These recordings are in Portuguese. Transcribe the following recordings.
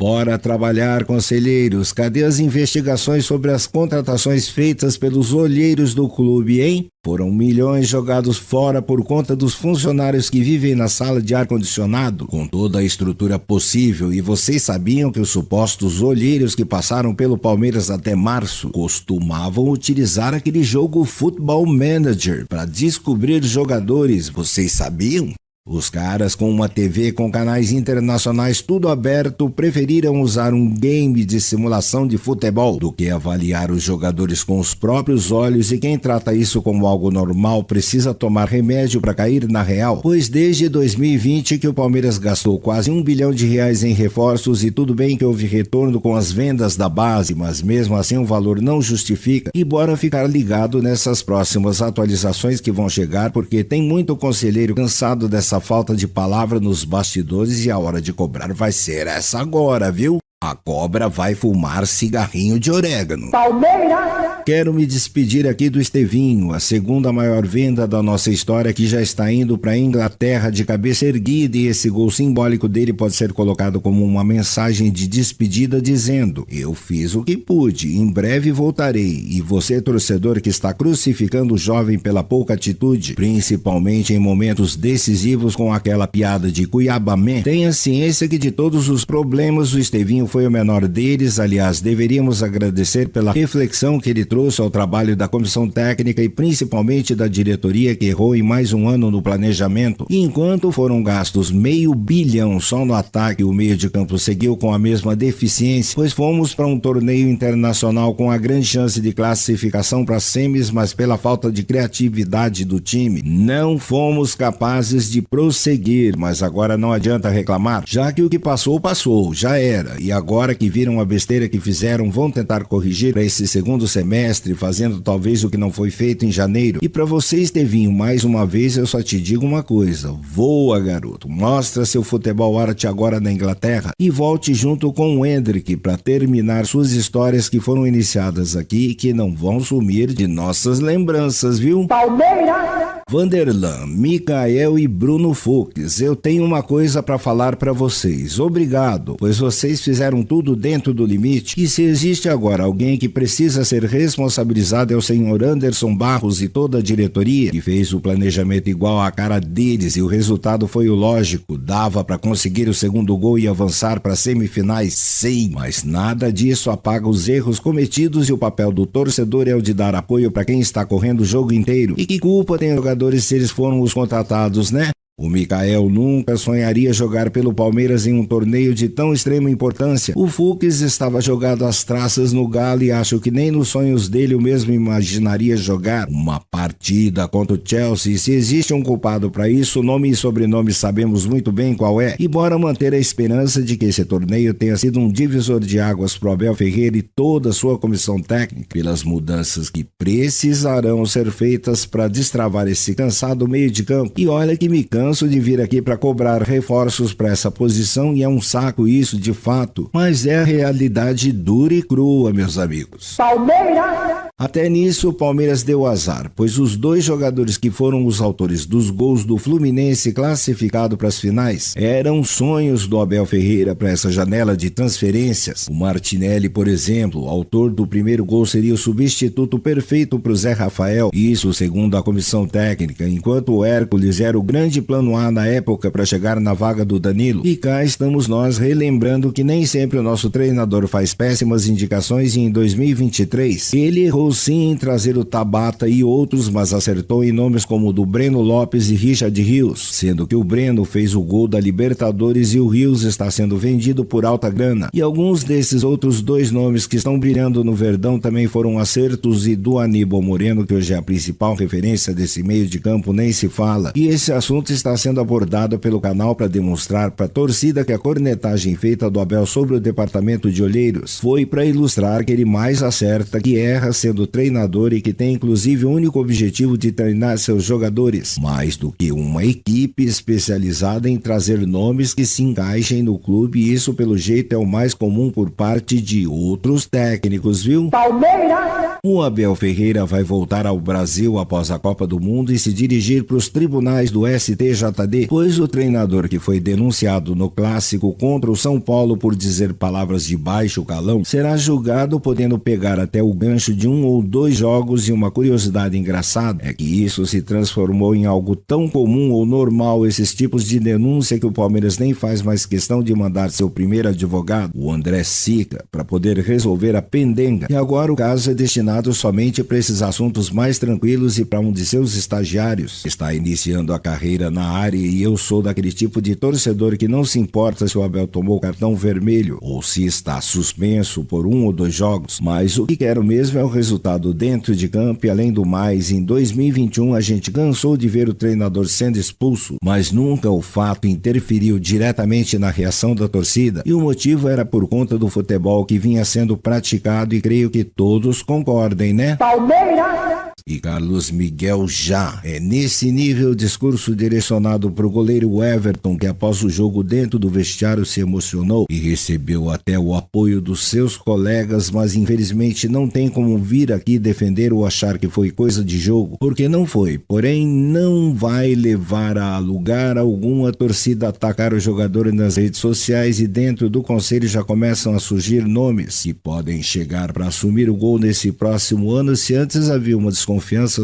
Bora trabalhar, conselheiros. Cadê as investigações sobre as contratações feitas pelos olheiros do clube, hein? Foram milhões jogados fora por conta dos funcionários que vivem na sala de ar-condicionado, com toda a estrutura possível, e vocês sabiam que os supostos olheiros que passaram pelo Palmeiras até março costumavam utilizar aquele jogo Football Manager para descobrir jogadores, vocês sabiam? Os caras com uma TV com canais internacionais tudo aberto preferiram usar um game de simulação de futebol do que avaliar os jogadores com os próprios olhos, e quem trata isso como algo normal precisa tomar remédio para cair na real, pois desde 2020 que o Palmeiras gastou quase R$1 bilhão em reforços, e tudo bem que houve retorno com as vendas da base, mas mesmo assim o valor não justifica, e bora ficar ligado nessas próximas atualizações que vão chegar, porque tem muito conselheiro cansado dessa falta de palavra nos bastidores, e a hora de cobrar vai ser essa agora, viu? A cobra vai fumar cigarrinho de orégano. Palmeiras! Quero me despedir aqui do Estevinho, a segunda maior venda da nossa história, que já está indo para a Inglaterra de cabeça erguida, e esse gol simbólico dele pode ser colocado como uma mensagem de despedida dizendo: eu fiz o que pude, em breve voltarei. E você, torcedor que está crucificando o jovem pela pouca atitude, principalmente em momentos decisivos com aquela piada de Cuiabamé, tenha ciência que de todos os problemas o Estevinho foi o menor deles. Aliás, deveríamos agradecer pela reflexão que ele trouxe ao trabalho da comissão técnica e principalmente da diretoria, que errou em mais um ano no planejamento. E enquanto foram gastos R$500 milhão só no ataque, o meio de campo seguiu com a mesma deficiência, pois fomos para um torneio internacional com a grande chance de classificação para semis, mas pela falta de criatividade do time, não fomos capazes de prosseguir. Mas agora não adianta reclamar, já que o que passou, passou, já era. E agora que viram a besteira que fizeram, vão tentar corrigir para esse segundo semestre, fazendo talvez o que não foi feito em janeiro. E para você, Estevinho, mais uma vez eu só te digo uma coisa: voa, garoto, mostra seu futebol arte agora na Inglaterra e volte junto com o Hendrick para terminar suas histórias que foram iniciadas aqui e que não vão sumir de nossas lembranças, viu? Palmeiras! Vanderlan, Mikael e Bruno Fux, eu tenho uma coisa para falar para vocês. Obrigado, pois vocês fizeram tudo dentro do limite, e se existe agora alguém que precisa ser responsabilizado é o senhor Anderson Barros e toda a diretoria, que fez o planejamento igual à cara deles, e o resultado foi o lógico. Dava para conseguir o segundo gol e avançar para semifinais, sim, mas nada disso apaga os erros cometidos, e o papel do torcedor é o de dar apoio para quem está correndo o jogo inteiro. E que culpa tem jogadores se eles foram os contratados, né? O Mikael nunca sonharia jogar pelo Palmeiras em um torneio de tão extrema importância. O Fux estava jogado às traças no Galo, e acho que nem nos sonhos dele o mesmo imaginaria jogar uma partida contra o Chelsea. E se existe um culpado para isso, nome e sobrenome sabemos muito bem qual é. E bora manter a esperança de que esse torneio tenha sido um divisor de águas pro Abel Ferreira e toda a sua comissão técnica, pelas mudanças que precisarão ser feitas para destravar esse cansado meio de campo. E olha que me canso de vir aqui para cobrar reforços para essa posição, e é um saco isso de fato, mas é a realidade dura e crua, meus amigos. Palmeiras! Até nisso o Palmeiras deu azar, pois os dois jogadores que foram os autores dos gols do Fluminense classificado para as finais eram sonhos do Abel Ferreira para essa janela de transferências. O Martinelli, por exemplo, autor do primeiro gol, seria o substituto perfeito para o Zé Rafael, isso segundo a comissão técnica, enquanto o Hércules era o grande plano A na época para chegar na vaga do Danilo. E cá estamos nós relembrando que nem sempre o nosso treinador faz péssimas indicações, e em 2023 ele errou sim em trazer o Tabata e outros, mas acertou em nomes como o do Breno Lopes e Richard Rios, sendo que o Breno fez o gol da Libertadores e o Rios está sendo vendido por alta grana. E alguns desses outros dois nomes que estão brilhando no Verdão também foram acertos, e do Aníbal Moreno, que hoje é a principal referência desse meio de campo, nem se fala. E esse assunto está sendo abordado pelo canal para demonstrar para a torcida que a cornetagem feita do Abel sobre o departamento de olheiros foi para ilustrar que ele mais acerta que erra sendo treinador, e que tem inclusive o único objetivo de treinar seus jogadores, mais do que uma equipe especializada em trazer nomes que se encaixem no clube, e isso pelo jeito é o mais comum por parte de outros técnicos, viu? Palmeiras! O Abel Ferreira vai voltar ao Brasil após a Copa do Mundo e se dirigir para os tribunais do STJD, pois o treinador que foi denunciado no clássico contra o São Paulo por dizer palavras de baixo calão será julgado, podendo pegar até o gancho de 1 ou 2 jogos. E uma curiosidade engraçada é que isso se transformou em algo tão comum ou normal, esses tipos de denúncia, que o Palmeiras nem faz mais questão de mandar seu primeiro advogado, o André Sica, para poder resolver a pendenga. E agora o caso é destinado somente para esses assuntos mais tranquilos e para um de seus estagiários. Está iniciando a carreira na área e eu sou daquele tipo de torcedor que não se importa se o Abel tomou cartão vermelho ou se está suspenso por 1 ou 2 jogos, mas o que quero mesmo é o resultado dentro de campo. E além do mais, em 2021 a gente cansou de ver o treinador sendo expulso, mas nunca o fato interferiu diretamente na reação da torcida, e o motivo era por conta do futebol que vinha sendo praticado, e creio que todos concordem, né? Palmeiras! E Carlos Miguel já é nesse nível. Discurso direcionado para o goleiro Everton, que após o jogo dentro do vestiário se emocionou e recebeu até o apoio dos seus colegas, mas infelizmente não tem como vir aqui defender ou achar que foi coisa de jogo, porque não foi. Porém, não vai levar a lugar algum a torcida atacar o jogador nas redes sociais, e dentro do conselho já começam a surgir nomes que podem chegar para assumir o gol nesse próximo ano. Se antes havia uma desconfiança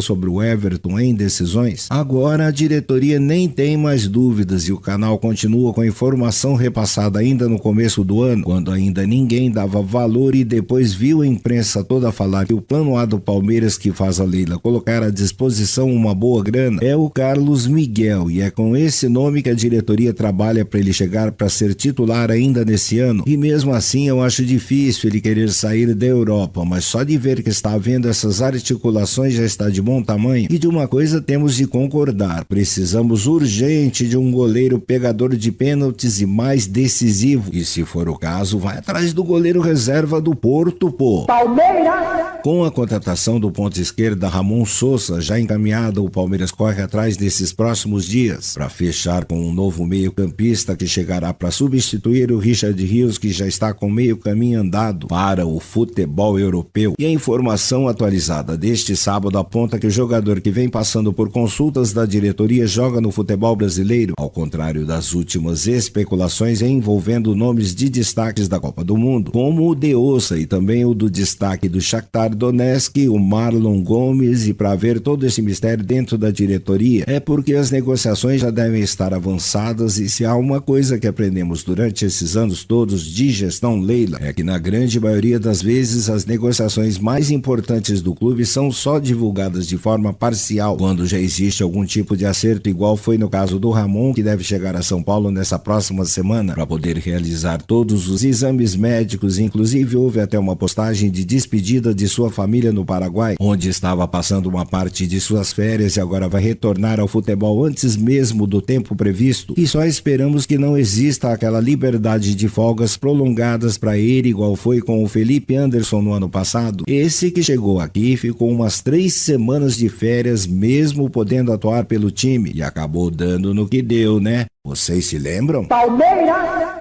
sobre o Everton em decisões, agora a diretoria nem tem mais dúvidas, e o canal continua com a informação repassada ainda no começo do ano, quando ainda ninguém dava valor, e depois viu a imprensa toda falar que o plano A do Palmeiras, que faz a Leila colocar à disposição uma boa grana, é o Carlos Miguel, e é com esse nome que a diretoria trabalha para ele chegar para ser titular ainda nesse ano. E mesmo assim eu acho difícil ele querer sair da Europa, mas só de ver que está havendo essas articulações já está de bom tamanho. E de uma coisa temos de concordar: precisamos urgente de um goleiro pegador de pênaltis e mais decisivo, e se for o caso, vai atrás do goleiro reserva do Porto, pô. Palmeiras! Com a contratação do ponta esquerda Ramon Sousa já encaminhada, o Palmeiras corre atrás nesses próximos dias para fechar com um novo meio-campista que chegará para substituir o Richard Rios, que já está com meio caminho andado para o futebol europeu. E a informação atualizada deste sábado aponta que o jogador que vem passando por consultas da diretoria joga no futebol brasileiro, ao contrário das últimas especulações envolvendo nomes de destaques da Copa do Mundo, como o De Ossa e também o do destaque do Shakhtar Donetsk, o Marlon Gomes. E para ver todo esse mistério dentro da diretoria é porque as negociações já devem estar avançadas, e se há uma coisa que aprendemos durante esses anos todos de gestão Leila, é que na grande maioria das vezes as negociações mais importantes do clube são só divulgadas de forma parcial, quando já existe algum tipo de acerto, igual foi no caso do Ramon, que deve chegar a São Paulo nessa próxima semana para poder realizar todos os exames médicos. Inclusive houve até uma postagem de despedida de sua família no Paraguai, onde estava passando uma parte de suas férias e agora vai retornar ao futebol antes mesmo do tempo previsto, e só esperamos que não exista aquela liberdade de folgas prolongadas para ele, igual foi com o Felipe Anderson no ano passado. Esse que chegou aqui ficou umas 3 semanas de férias, mesmo podendo atuar pelo time, e acabou dando no que deu, né? Vocês se lembram? Palmeiras!